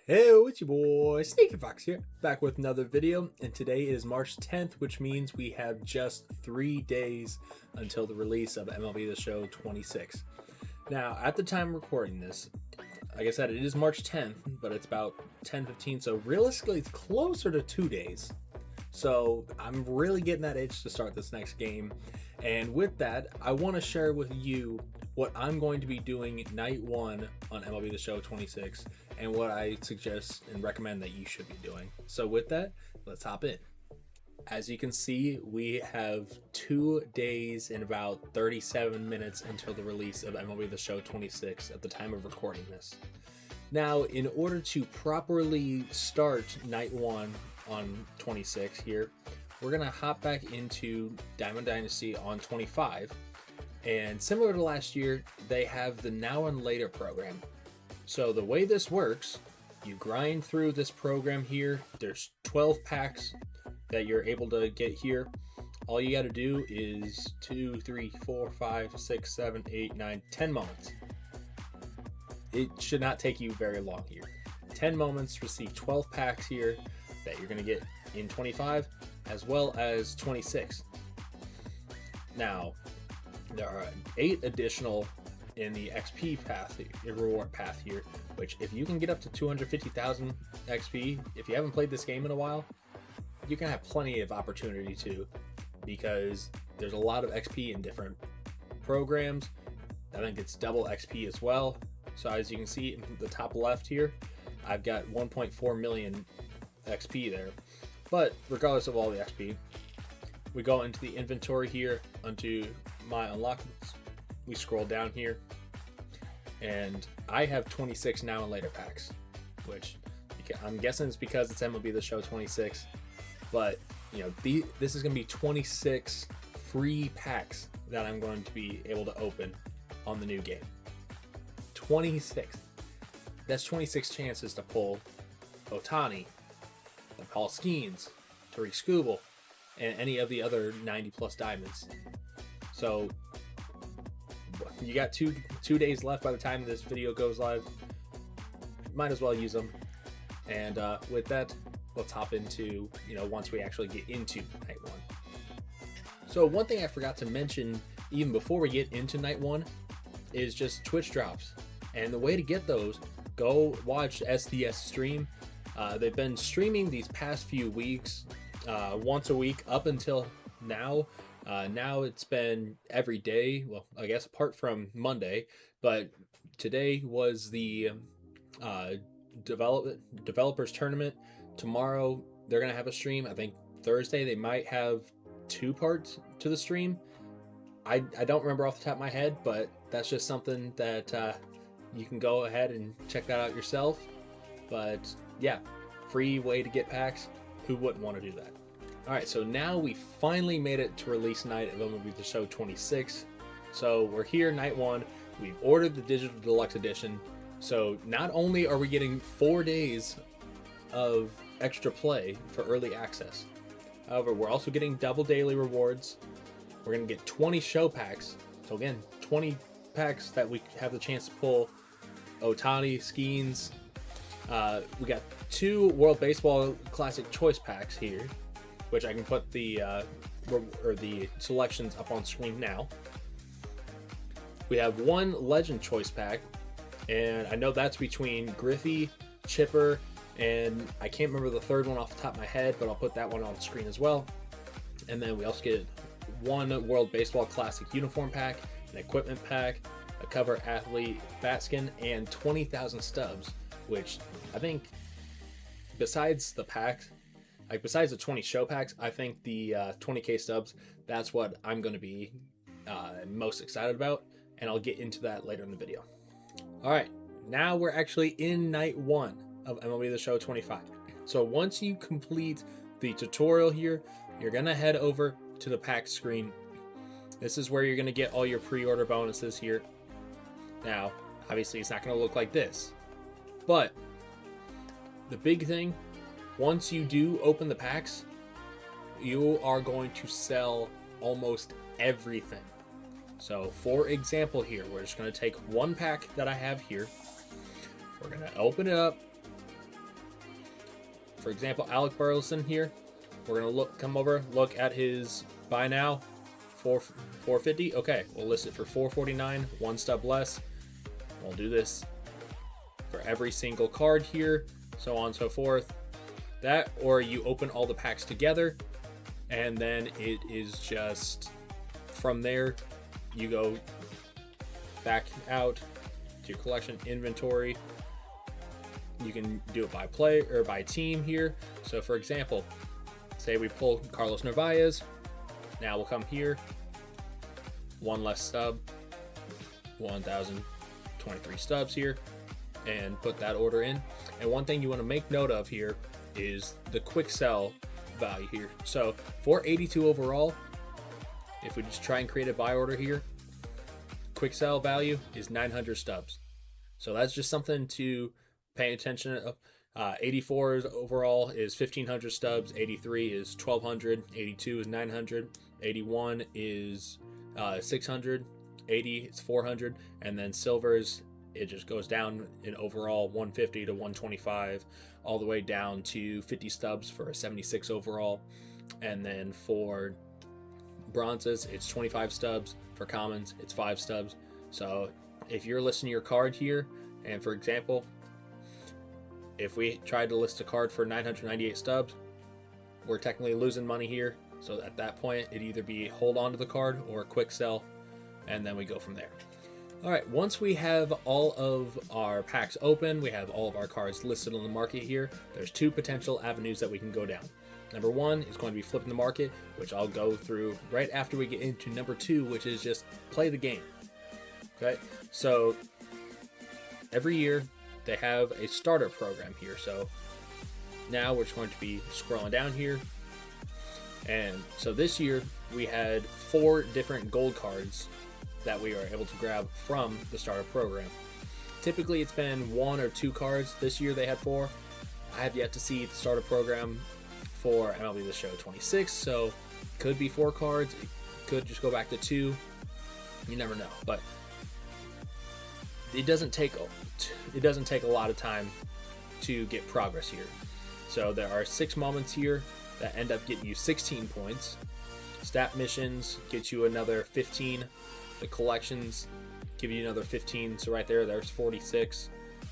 Hey, it's your boy Sneaky Fox here, back with another video, and today is March 10th, which means we have just 3 days until the release of MLB The Show 26. Now, at the time of recording this, like I said, it is March 10th, but it's about 10:15, so realistically it's closer to 2 days. So I'm really getting that itch to start this next game, and with that, I want to share with you what I'm going to be doing night 1 on MLB The Show 26, and what I suggest and recommend that you should be doing. So with that, let's hop in. As you can see, we have 2 days and about 37 minutes until the release of MLB The Show 26 at the time of recording this. Now, in order to properly start night 1 on 26 here, we're going to hop back into Diamond Dynasty on 25. And similar to last year, they have the Now and Later program. So the way this works, you grind through this program here. There's 12 packs that you're able to get here. All you got to do is 2, 3, 4, 5, 6, 7, 8, 9, 10 moments. It should not take you very long here. 10 moments, receive 12 packs here that you're going to get in 25 as well as 26. Now, there are 8 additional in the XP path, reward path here, which if you can get up to 250,000 XP, if you haven't played this game in a while, you can have plenty of opportunity to, because there's a lot of XP in different programs. I think it's double XP as well. So as you can see in the top left here, I've got 1.4 million XP there. But regardless of all the XP, we go into the inventory here, onto my unlockables. We scroll down here, and I have 26 Now and Later packs, which I'm guessing it's because it's MLB The Show 26. But you know, this is going to be 26 free packs that I'm going to be able to open on the new game. 26. That's 26 chances to pull Ohtani, Paul Skeens, Tariq Skubal, and any of the other 90 plus diamonds. So you got two days left by the time this video goes live. Might as well use them. And with that, let's hop into, once we actually get into night 1. So one thing I forgot to mention even before we get into night 1 is just Twitch drops. And the way to get those, go watch SDS stream. They've been streaming these past few weeks, once a week up until now. Now it's been every day, well, I guess apart from Monday, but today was the developers tournament. Tomorrow they're gonna have a stream. I think Thursday they might have 2 parts to the stream. I don't remember off the top of my head, but that's just something that you can go ahead and check that out yourself. But yeah, free way to get packs. Who wouldn't want to do that? Alright, so now we finally made it to release night of MLB The Show 26. So we're here, night 1. We've ordered the Digital Deluxe Edition. So not only are we getting 4 days of extra play for early access, however, we're also getting double daily rewards. We're going to get 20 show packs. So again, 20 packs that we have the chance to pull Ohtani, Skeens. We got 2 World Baseball Classic Choice packs here, which I can put the selections up on screen now. We have 1 Legend Choice pack, and I know that's between Griffey, Chipper, and I can't remember the third one off the top of my head, but I'll put that one on screen as well. And then we also get 1 World Baseball Classic Uniform pack, an Equipment pack, a Cover Athlete bat skin, and 20,000 stubs, which I think besides the packs, like besides the 20 show packs, I think the 20k stubs, that's what I'm going to be most excited about, and I'll get into that later in the video. Alright, now we're actually in night 1 of MLB The Show 25. So once you complete the tutorial here, you're going to head over to the pack screen. This is where you're going to get all your pre-order bonuses here. Now, obviously it's not going to look like this, but the big thing, once you do open the packs, you are going to sell almost everything. So for example here, we're just going to take 1 pack that I have here. We're going to open it up. for example, Alec Burleson here, we're gonna come over, look at his buy now, 450. Okay, we'll list it for 449, one stub less. We'll do this for every single card here, so on and so forth. That, or you open all the packs together, and then it is just from there you go back out to your collection inventory. You can do it by play or by team here. So for example, say we pull Carlos Narvaez. Now we'll come here, one less stub, 1,023 stubs here, and put that order in. And one thing you want to make note of here is the quick sell value here. So 482 overall, if we just try and create a buy order here, quick sell value is 900 stubs. So that's just something to pay attention of. 84 overall is 1,500 stubs, 83 is 1,200, 82 is 900, 81 is 600, 80 is 400, and then silvers, it just goes down in overall 150 to 125, all the way down to 50 stubs for a 76 overall. And then for bronzes, it's 25 stubs. For commons, it's 5 stubs. So if you're listing your card here, and for example, if we tried to list a card for 998 stubs, we're technically losing money here. So at that point, it'd either be hold on to the card or a quick sell, and then we go from there. All right, once we have all of our packs open, we have all of our cards listed on the market here, there's 2 potential avenues that we can go down. Number 1 is going to be flipping the market, which I'll go through right after we get into number 2, which is just play the game. Okay, so every year they have a starter program here. So now we're just going to be scrolling down here. And so this year we had 4 different gold cards that we were able to grab from the starter program. Typically it's been 1 or 2 cards. This year they had 4. I have yet to see the starter program for MLB The Show 26, so it could be 4 cards. It could just go back to 2. You never know, but it doesn't take a lot of time to get progress here. So there are 6 moments here that end up getting you 16 points. Stat missions get you another 15. The collections give you another 15. So right there's 46.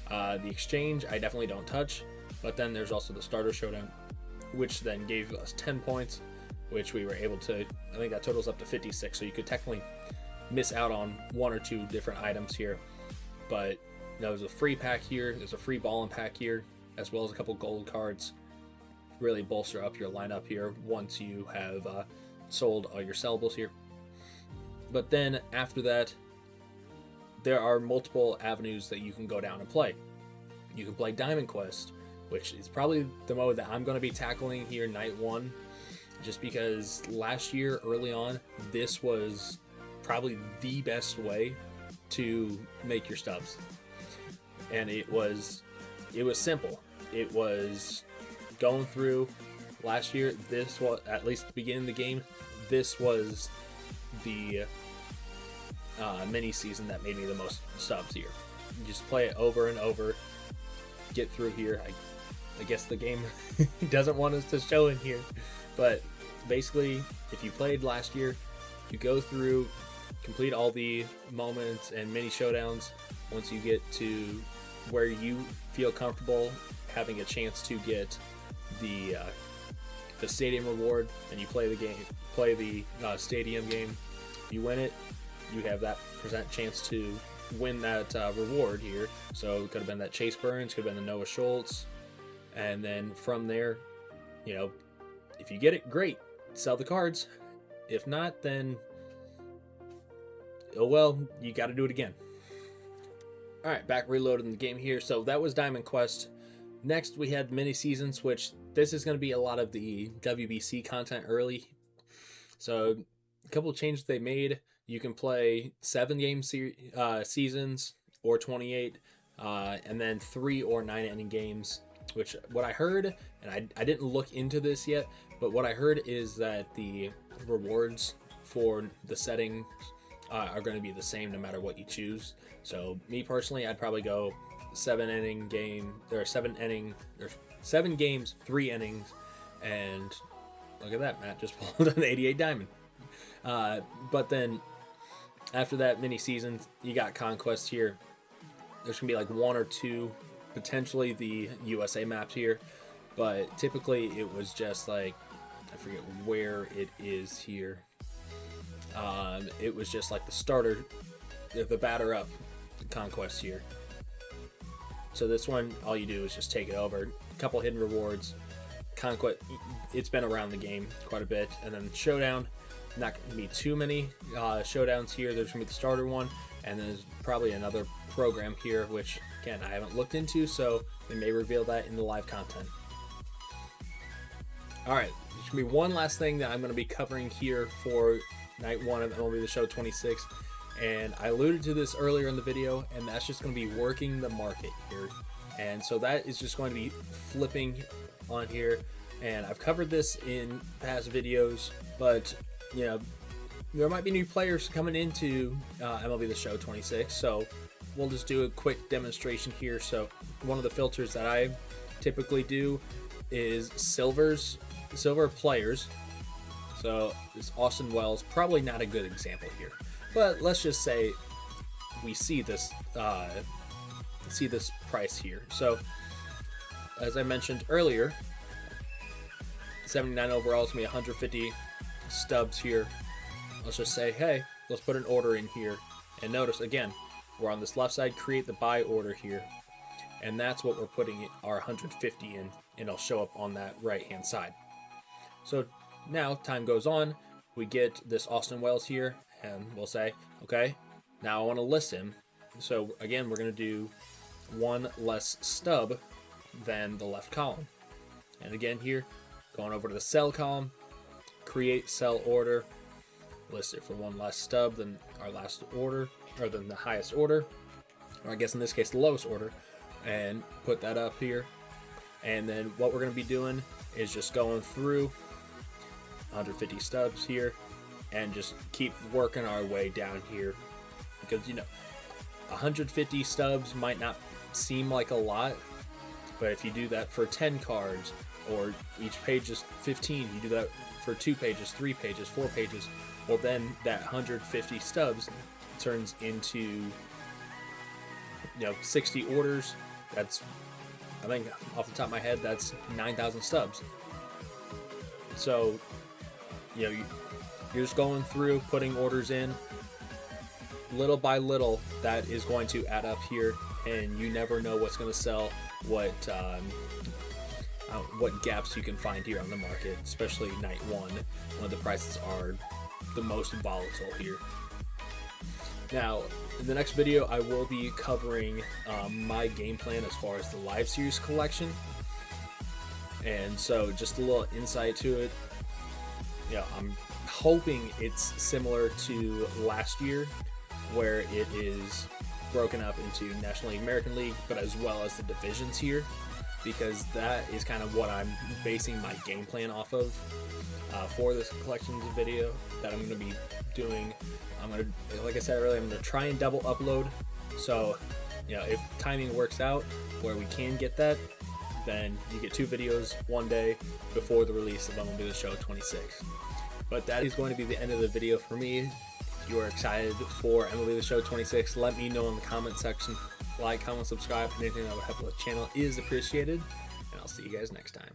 The exchange I definitely don't touch, but then there's also the starter showdown, which then gave us 10 points, which we were able to, I think that totals up to 56. So you could technically miss out on 1 or 2 different items here. But there's a free pack here, there's a free ballin' pack here, as well as a couple gold cards. Really bolster up your lineup here once you have sold all your sellables here. But then after that, there are multiple avenues that you can go down and play. You can play Diamond Quest, which is probably the mode that I'm going to be tackling here night 1, just because last year early on, this was probably the best way to make your stubs. And it was simple. It was going through last year. This was, at least at the beginning of the game, this was the mini season that made me the most stubs here. You just play it over and over, get through here. I guess the game doesn't want us to show in here, but basically if you played last year, you go through, complete all the moments and mini showdowns. Once you get to where you feel comfortable having a chance to get the stadium reward, and you play the game, play the stadium game. If you win it, you have that chance to win that reward here. So it could have been that Chase Burns, could have been the Noah Schultz, and then from there, you know, if you get it, great, sell the cards. If not, then oh well, you got to do it again. All right, back reloading the game here. So that was Diamond Quest. Next, we had mini seasons, which this is going to be a lot of the WBC content early. So a couple of changes they made. You can play 7-game seasons or 28, and then 3 or 9 inning games. Which what I heard, and I didn't look into this yet, but what I heard is that the rewards for the setting are going to be the same no matter what you choose. So me personally, I'd probably go 7-inning game. There are 7 inning or 7 games, 3 innings, and look at that, Matt just pulled an 88 diamond. But then after that mini season, you got Conquest here. There's gonna be like 1 or 2, potentially the USA maps here, but typically it was just like, I forget where it is here. It was just like the starter, the batter up Conquest here. So this one, all you do is just take it over. A couple hidden rewards. Conquest, it's been around the game quite a bit. And then Showdown, not going to be too many showdowns here. There's going to be the starter one, and there's probably another program here, which, again, I haven't looked into, so they may reveal that in the live content. All right, there's going to be one last thing that I'm going to be covering here for Night 1 of MLB The Show 26. And I alluded to this earlier in the video, and that's just going to be working the market here. And so that is just going to be flipping on here. And I've covered this in past videos, but you know, there might be new players coming into MLB The Show 26. So we'll just do a quick demonstration here. So one of the filters that I typically do is silver players. So this Austin Wells, probably not a good example here. But let's just say we see this price here. So as I mentioned earlier, 79 overall is going to be 150 stubs here. Let's just say, hey, let's put an order in here. And notice, again, we're on this left side, create the buy order here. And that's what we're putting our 150 in, and it'll show up on that right-hand side. So now, time goes on, we get this Austin Wells here, and we'll say, okay, now I want to list him. So again, we're going to do 1 less stub than the left column. And again here, going over to the sell column, create sell order, list it for 1 less stub than our last order, or than the highest order, or I guess in this case the lowest order, and put that up here. And then what we're going to be doing is just going through 150 stubs here and just keep working our way down here, because you know 150 stubs might not seem like a lot, but if you do that for 10 cards, or each page is 15, you do that for 2 pages, 3 pages, 4 pages, well then that 150 stubs turns into 60 orders. That's, I think off the top of my head, that's 9,000 stubs. So you're just going through, putting orders in, little by little. That is going to add up here, and you never know what's going to sell, what gaps you can find here on the market, especially night 1 when the prices are the most volatile here. Now, in the next video, I will be covering my game plan as far as the live series collection, and so just a little insight to it. I'm hoping it's similar to last year, where it is broken up into National League, American League, but as well as the divisions here, because that is kind of what I'm basing my game plan off of for this collections video that I'm going to be doing. Like I said earlier, I'm going to try and double upload. So, if timing works out where we can get that, then you get 2 videos one day before the release of MLB The Show 26. But that is going to be the end of the video for me. If you are excited for MLB The Show 26, let me know in the comment section. Like, comment, subscribe, anything that would help the channel is appreciated. And I'll see you guys next time.